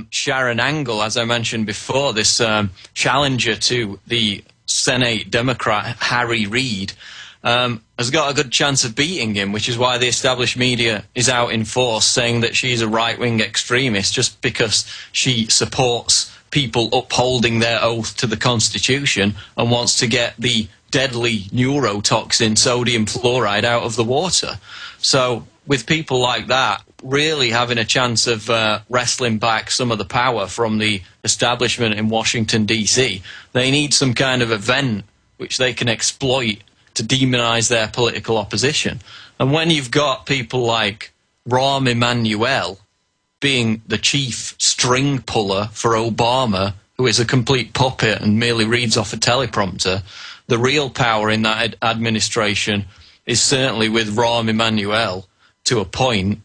Sharon Angle, as I mentioned before, this challenger to the Senate Democrat Harry Reid, has got a good chance of beating him, which is why the established media is out in force saying that she's a right-wing extremist just because she supports people upholding their oath to the Constitution and wants to get the deadly neurotoxin sodium fluoride out of the water. So with people like that really having a chance of wrestling back some of the power from the establishment in Washington, D.C., they need some kind of event which they can exploit to demonize their political opposition. And when you've got people like Rahm Emanuel being the chief string puller for Obama, who is a complete puppet and merely reads off a teleprompter, the real power in that administration is certainly with Rahm Emanuel to a point.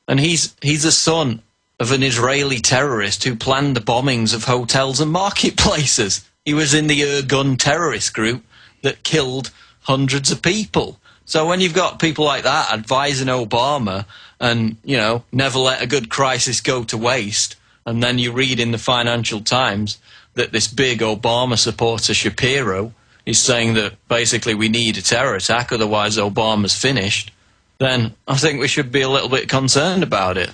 And he's the son of an Israeli terrorist who planned the bombings of hotels and marketplaces. He was in the Irgun terrorist group that killed hundreds of people. So when you've got people like that advising Obama and, you know, never let a good crisis go to waste, and then you read in the Financial Times that this big Obama supporter, Shapiro, is saying that basically we need a terror attack, otherwise Obama's finished, then I think we should be a little bit concerned about it.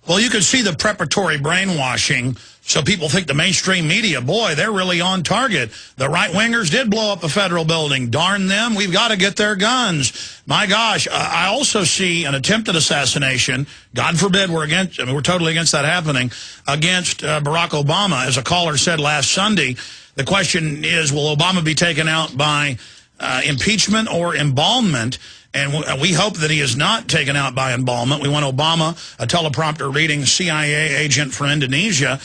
Well, you can see the preparatory brainwashing, so people think the mainstream media, boy, they're really on target. The right-wingers did blow up a federal building. Darn them, we've got to get their guns. My gosh, I also see an attempted assassination. God forbid we're against, I mean, we're totally against that happening, against Barack Obama. As a caller said last Sunday, the question is, will Obama be taken out by impeachment or embalmment? And we hope that he is not taken out by embalmment. We want Obama, a teleprompter reading CIA agent from Indonesia,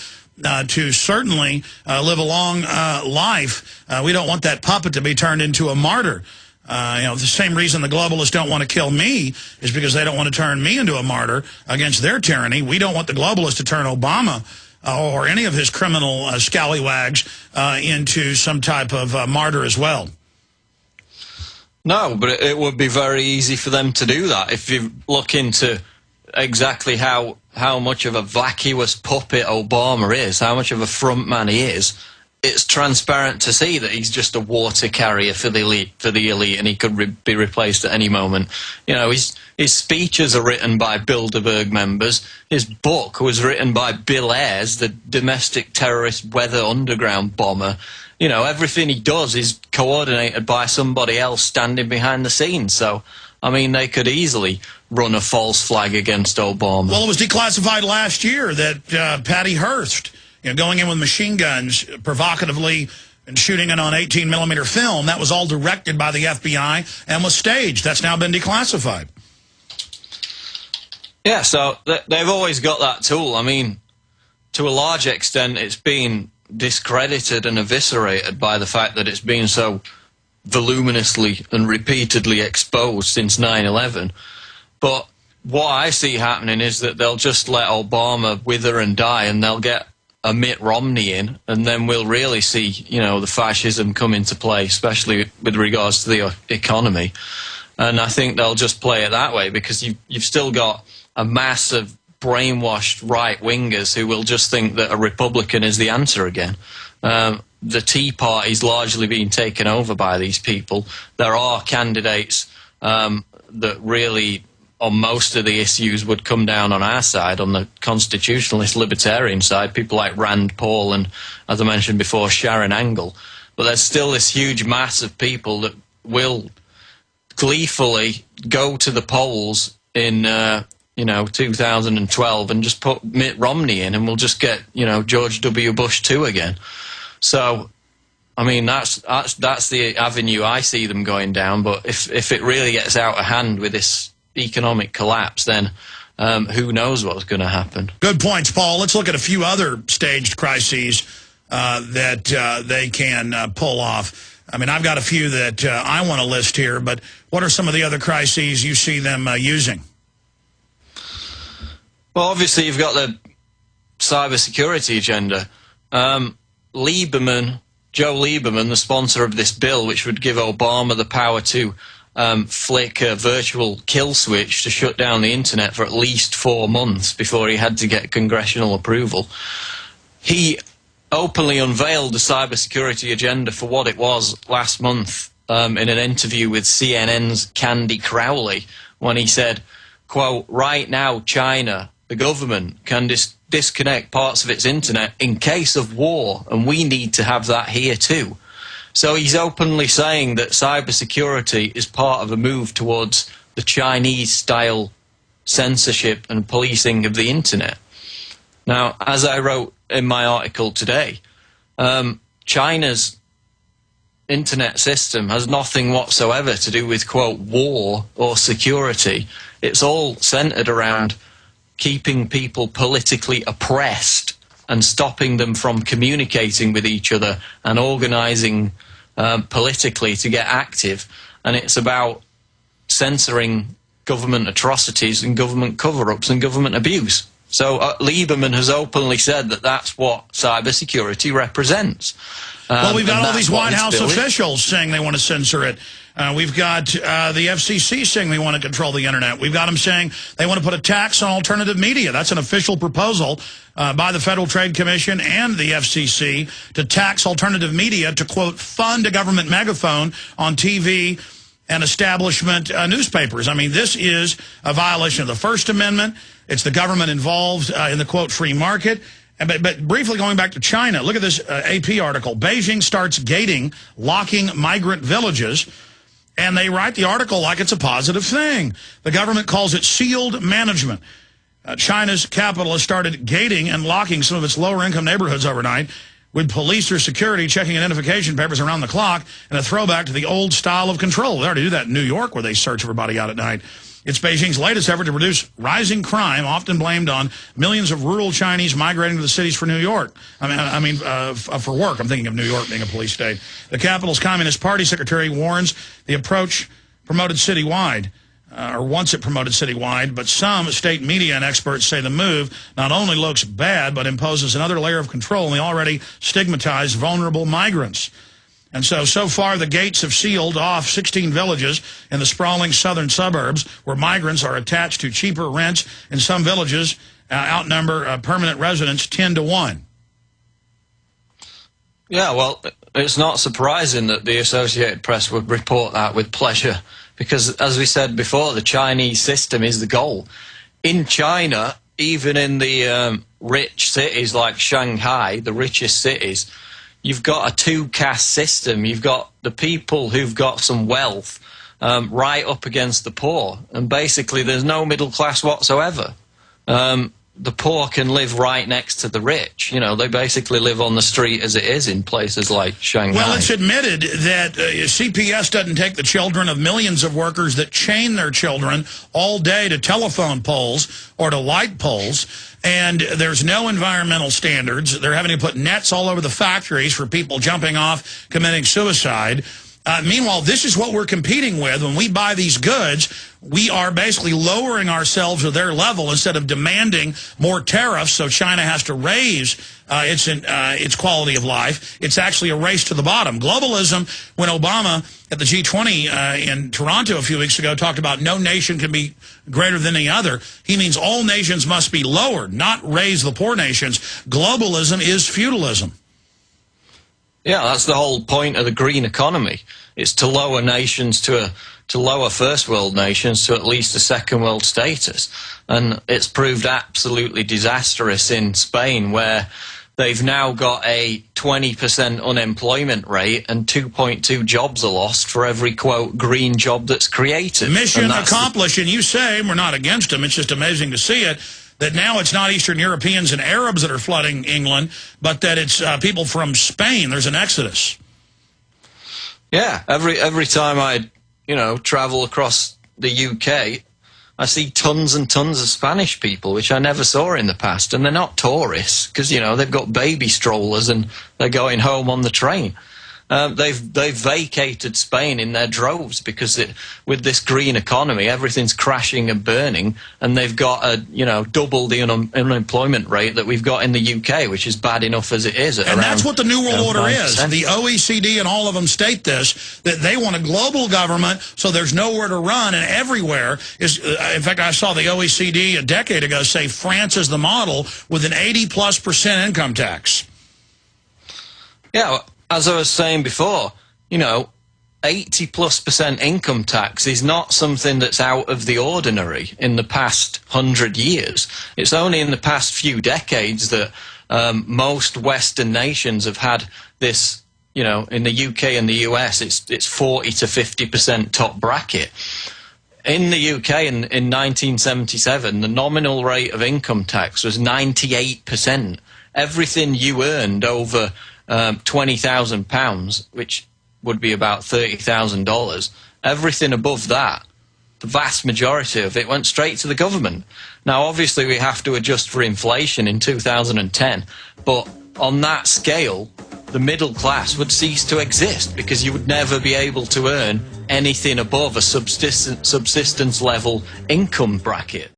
to certainly live a long life. We don't want that puppet to be turned into a martyr. You know, the same reason the globalists don't want to kill me is because they don't want to turn me into a martyr against their tyranny. We don't want the globalists to turn Obama or any of his criminal scallywags into some type of martyr as well. No, but it would be very easy for them to do that. If you look into exactly how much of a vacuous puppet Obama is, how much of a front man he is, it's transparent to see that he's just a water carrier for the elite, and he could be replaced at any moment. You know, his speeches are written by Bilderberg members. His book was written by Bill Ayers, the domestic terrorist weather underground bomber. You know, everything he does is coordinated by somebody else standing behind the scenes. So, I mean, they could easily run a false flag against Obama. Well, it was declassified last year that Patty Hearst, you know, going in with machine guns provocatively and shooting it on 18mm film, that was all directed by the FBI and was staged. That's now been declassified. Yeah, so they've always got that tool. I mean, to a large extent, it's been discredited and eviscerated by the fact that it's been so voluminously and repeatedly exposed since 9/11. But what I see happening is that they'll just let Obama wither and die, and they'll get a Mitt Romney in, and then we'll really see, you know, the fascism come into play, especially with regards to the economy. And I think they'll just play it that way, because you've still got a mass of brainwashed right-wingers who will just think that a Republican is the answer again. The Tea Party's largely being taken over by these people. There are candidates that really, on most of the issues, would come down on our side, on the constitutionalist libertarian side, people like Rand Paul and, as I mentioned before, Sharon Angle. But there's still this huge mass of people that will gleefully go to the polls in you know, 2012 and just put Mitt Romney in, and we'll just get, you know, George W. Bush 2 again. So, I mean, that's the avenue I see them going down. But if it really gets out of hand with this economic collapse, then who knows what's going to happen. Good points, Paul. Let's look at a few other staged crises that they can pull off. I mean, I've got a few that I want to list here, but what are some of the other crises you see them using? Well, obviously, you've got the cybersecurity agenda. Lieberman, Joe Lieberman, the sponsor of this bill, which would give Obama the power to flick a virtual kill switch to shut down the internet for at least 4 months before he had to get congressional approval. He openly unveiled the cybersecurity agenda for what it was last month in an interview with CNN's Candy Crowley, when he said, quote, "Right now, China, the government, can disconnect parts of its internet in case of war, and we need to have that here too." So he's openly saying that cybersecurity is part of a move towards the Chinese-style censorship and policing of the internet. Now, as I wrote in my article today, China's internet system has nothing whatsoever to do with, quote, war or security. It's all centered around keeping people politically oppressed and stopping them from communicating with each other and organizing politically to get active. And it's about censoring government atrocities and government cover-ups and government abuse. So Lieberman has openly said that that's what cybersecurity represents. Well, we've got all these White House officials saying they want to censor it. We've got the FCC saying they want to control the internet. We've got them saying they want to put a tax on alternative media. That's an official proposal by the Federal Trade Commission and the FCC to tax alternative media to, quote, fund a government megaphone on TV and establishment newspapers. I mean, this is a violation of the First Amendment. It's the government involved in the, quote, free market. But briefly going back to China, look at this AP article. Beijing starts gating, locking migrant villages. And they write the article like it's a positive thing. The government calls it sealed management. China's capital has started gating and locking some of its lower-income neighborhoods overnight, with police or security checking identification papers around the clock, and a throwback to the old style of control. They already do that in New York, where they search everybody out at night. It's Beijing's latest effort to reduce rising crime, often blamed on millions of rural Chinese migrating to the cities for New York. For work. I'm thinking of New York being a police state. The capital's Communist Party secretary warns the approach promoted citywide, or wants it promoted citywide, but some state media and experts say the move not only looks bad, but imposes another layer of control on the already stigmatized vulnerable migrants. And so far, the gates have sealed off 16 villages in the sprawling southern suburbs where migrants are attached to cheaper rents, and some villages outnumber permanent residents 10 to 1. Yeah, well, it's not surprising that the Associated Press would report that with pleasure, because, as we said before, the Chinese system is the goal. In China, even in the rich cities like Shanghai, the richest cities, you've got a two-caste system. You've got the people who've got some wealth right up against the poor. And basically, there's no middle class whatsoever. The poor can live right next to the rich. You know, they basically live on the street as it is in places like Shanghai. Well, it's admitted that CPS doesn't take the children of millions of workers that chain their children all day to telephone poles or to light poles. And there's no environmental standards. They're having to put nets all over the factories for people jumping off, committing suicide. Meanwhile, this is what we're competing with. When we buy these goods, we are basically lowering ourselves to their level instead of demanding more tariffs, so China has to raise its quality of life. It's actually a race to the bottom. Globalism, when Obama at the G20 in Toronto a few weeks ago talked about no nation can be greater than the other, he means all nations must be lowered, not raise the poor nations. Globalism is feudalism. Yeah, that's the whole point of the green economy. It's to lower nations to lower first world nations to at least a second world status. And it's proved absolutely disastrous in Spain, where they've now got a 20% unemployment rate and 2.2 jobs are lost for every, quote, green job that's created. Mission accomplished. And you say, we're not against them, it's just amazing to see it, that now it's not Eastern Europeans and Arabs that are flooding England, but that it's people from Spain. There's an exodus. Yeah, every time I, travel across the UK, I see tons and tons of Spanish people, which I never saw in the past. And they're not tourists because, they've got baby strollers and they're going home on the train. they've vacated Spain in their droves because with this green economy, everything's crashing and burning, and they've got double the unemployment rate that we've got in the UK, which is bad enough as it is. And that's what the New World Order is. The OECD and all of them state this, that they want a global government, so there's nowhere to run, and everywhere is. In fact, I saw the OECD a decade ago say France is the model with an 80+% income tax. Yeah, as I was saying before, 80+% income tax is not something that's out of the ordinary in the past 100 years. It's only in the past few decades that most Western nations have had this. In the UK and the US, it's 40 to 50% top bracket. In the UK in 1977, the nominal rate of income tax was 98%. Everything you earned over £20,000, which would be about $30,000, everything above that, the vast majority of it went straight to the government. Now, obviously, we have to adjust for inflation in 2010, but on that scale, the middle class would cease to exist because you would never be able to earn anything above a subsistence level income bracket.